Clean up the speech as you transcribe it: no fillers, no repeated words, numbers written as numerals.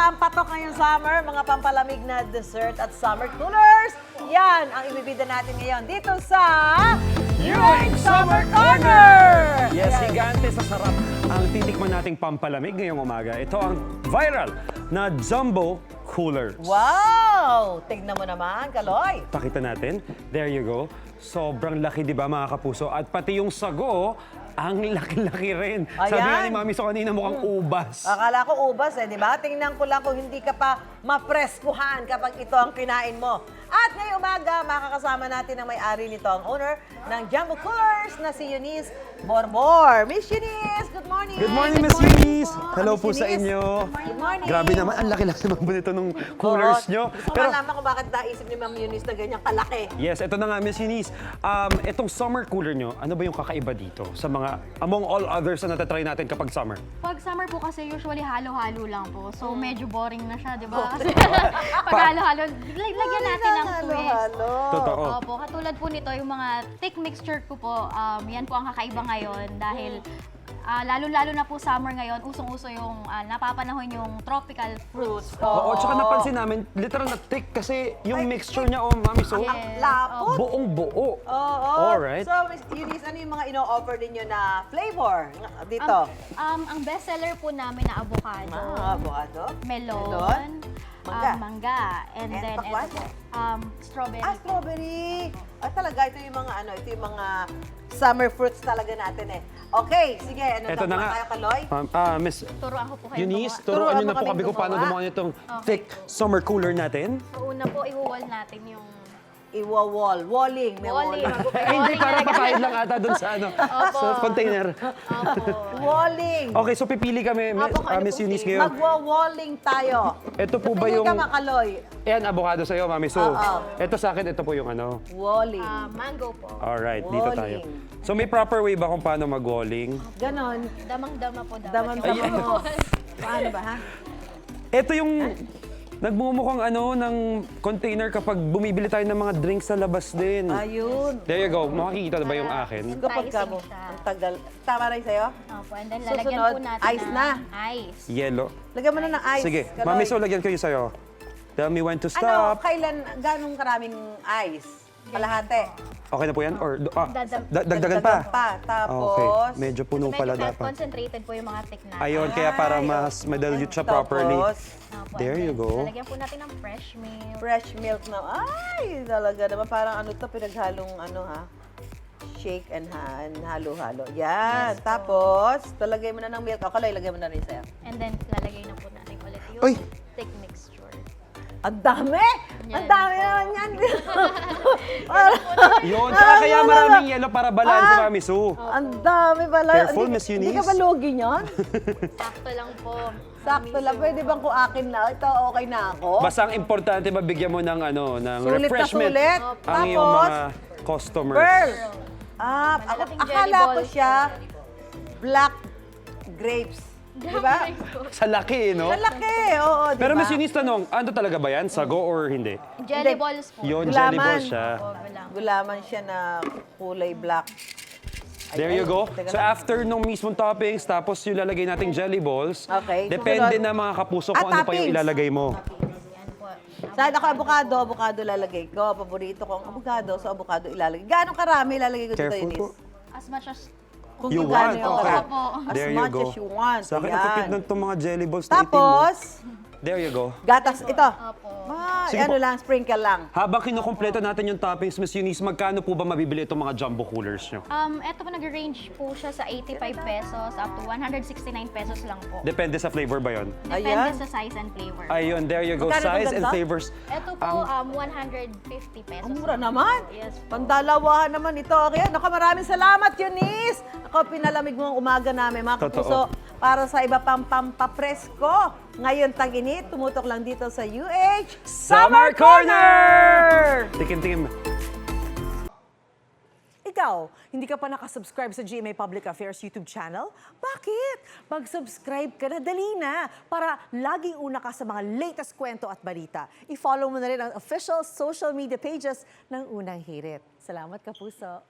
pa ang patok ngayong summer, mga pampalamig na dessert at summer coolers. Yan ang ibibida natin ngayon dito sa UH Summer Corner! Yes, higante sa sarap ang titikman nating pampalamig ngayong umaga. Ito ang viral na Jumbo Coolers. Wow! Tignan mo naman, Kaloy. Pakita natin. There you go. Sobrang laki, di ba, mga kapuso? At pati yung sago, ang laki-laki rin. Sabi nga ni Mami So kanina mukhang ubas. Akala ko ubas di ba? Tingnan ko lang kung hindi ka pa mapreskuhan kapag ito ang kinain mo. At ngayong umaga, makakasama natin ang may-ari nito, ang owner ng Jumbo Coolers na si Eunice Borbor. Miss Eunice, good morning! Good morning, Miss Eunice! Hello Miss po sa Eunice. inyo. Good morning! Grabe naman, ang laki-laki naman po nito nung coolers nyo. Gusto ko malaman kung bakit naisip ni Ma'am Eunice na ganyang kalaki. Yes, ito na nga, Miss Eunice. Itong summer cooler nyo, ano ba yung kakaiba dito sa mga, among all others na natatry natin kapag summer? Pag summer po kasi usually halo-halo lang po. So medyo boring na siya, di ba? Kasi pag halo-halo, lagyan natin ng twist. Totoo. Opo, katulad po nito, yung mga thick mixture ko po, yan po ang kakaiba ngayon dahil lalo-lalo na po summer ngayon, usong-uso yung napapanahon yung tropical fruits. Oo, tsaka napansin namin, literal na thick kasi yung mixture niya, Mami So, Yes. Lapot. buong buo. Oo. Alright. So, Miss Eunice, ano yung mga ino-offer ninyo na flavor dito? Ang best seller po namin na avocado, Avocado? melon, Mangga. mangga, and And then pakwan? ito po, strawberry. Strawberry. Talaga, ito yung mga ito yung mga summer fruits talaga natin eh. Okay, sige, ano Ito na nga. tayo, Kaloy? Miss Turuan ko po kayo Eunice, gumawa. turuan niyo na mo po kaming kami kung paano gumawa. gumawa nitong thick summer cooler natin. So, una po, i-wall natin yung Walling. May walling. Ay, hindi, para papayad lang ata dun sa, sa container. Walling. Okay, so pipili kami, Miss Eunice, ngayon. Magwa-walling tayo. Ito po ba Tingin yung... ka, Makaloy. Ayan, avocado sa'yo, Mami So. Oo. Ito sa akin, ito po yung ano. Walling. mango po. Alright, dito tayo. Walling. So may proper way ba kung paano mag-walling? Ganon. Damang-dama po dapat. Daman-dama mo. Paano ba, ha? Ito yung nagbumukhang ng container kapag bumibili tayo ng mga drinks sa labas din. Ayun. There you go. Makikita na ba yung akin? Kapag ka mo, Enticing siya. ang tagal. Tama rin sa'yo? Opo, and then Susunod, lalagyan po natin ice ng na. ice. Yellow. Lagyan mo na ng ice. Sige, Kaloy. Mami So, lagyan ko yung sa'yo. Tell me when to Ano, stop. kailan, ganong karaming ice? Kalahati. Okay na po yan? Or dagdagan Dagdagan pa? Tapos, Okay, medyo puno Medyo pala fat dapat. concentrated po yung mga thick natin. Ayun, kaya para mas madalute siya properly. Tapos, Opo, There and you then go. Lalagyan po natin ng fresh milk. fresh milk na. Ay, talaga naman. Parang pinaghalong shake and halo-halo. Yan. Yes, po. Tapos, talagay mo na ng milk. O, Kaloy, lagay mo na rin sa'yo. And then lalagay na po natin ulit yung Uy! thick mixture. Ang dami! Ang Yan dami po. naman yan. Yun, tsaka kaya maraming yellow para balanse, Mami So. Ang dami pala. Careful, Hindi- Miss Eunice. Hindi ka ba lugi niyan? Sakto lang po. Sakto lang. Pwede bang kung akin na? Ito, okay na ako? Basta ang importante, mabigyan mo ng ng Sulit na refreshment sulit. ang iyong Tapos, mga customers. Pearl. Malalaking jelly Akala ko balls siya black grapes. Di ba? Sa laki, no? Malaki, oo, di ba? Pero Miss Eunice, tanong, ano talaga ba yan? Sago or hindi? Jelly balls po. Yun, Gulaman. jelly balls siya. Opo, lang. Gulaman siya na kulay black. There you go. Teka So lang. after nung mismong toppings, tapos yung lalagay nating jelly balls, Okay, depende susunod. na mga kapuso kung ano pa yung toppings. ilalagay mo. Yan po. Saan ako avocado lalagay ko. Paborito ko ang avocado, so avocado ilalagay. Gaano karami ilalagay ko dito, Careful Eunice? po. As much as Kung You gaano want, yung okay. karami. Opo. As There you much go. as you want. Sa akin, Ayan. ang tipid ng itong mga jelly balls na itim mo. Tapos, There you go. gatas ito. Opo. Ay, Sige ano po. lang, sprinkle lang. Habang kinukumpleto natin yung toppings, Miss Eunice, magkano po ba mabibili itong mga jumbo coolers nyo? Ito po nag-range po siya sa 85 pesos up to 169 pesos lang po. Depende sa flavor ba yon? Depende Ayan. sa size and flavor. Ayun, there you go. Magkano Size itong and ganito? flavors. Ito po, 150 pesos. Ang mura lang. naman. Yes po. Pandalawahan naman ito. Kaya, maraming salamat, Eunice. Ako, pinalamig mo ang umaga namin, mga Totoo. kapuso. Para sa iba pang pampapresko. Ngayon, tag-init, tumutok lang dito sa UH Summer Corner! Tikim-tikim. Ikaw, hindi ka pa nakasubscribe sa GMA Public Affairs YouTube channel? Bakit? Mag-subscribe ka na, dali na, para laging una ka sa mga latest kwento at balita. I-follow mo na rin ang official social media pages ng Unang Hirit. Salamat, Kapuso!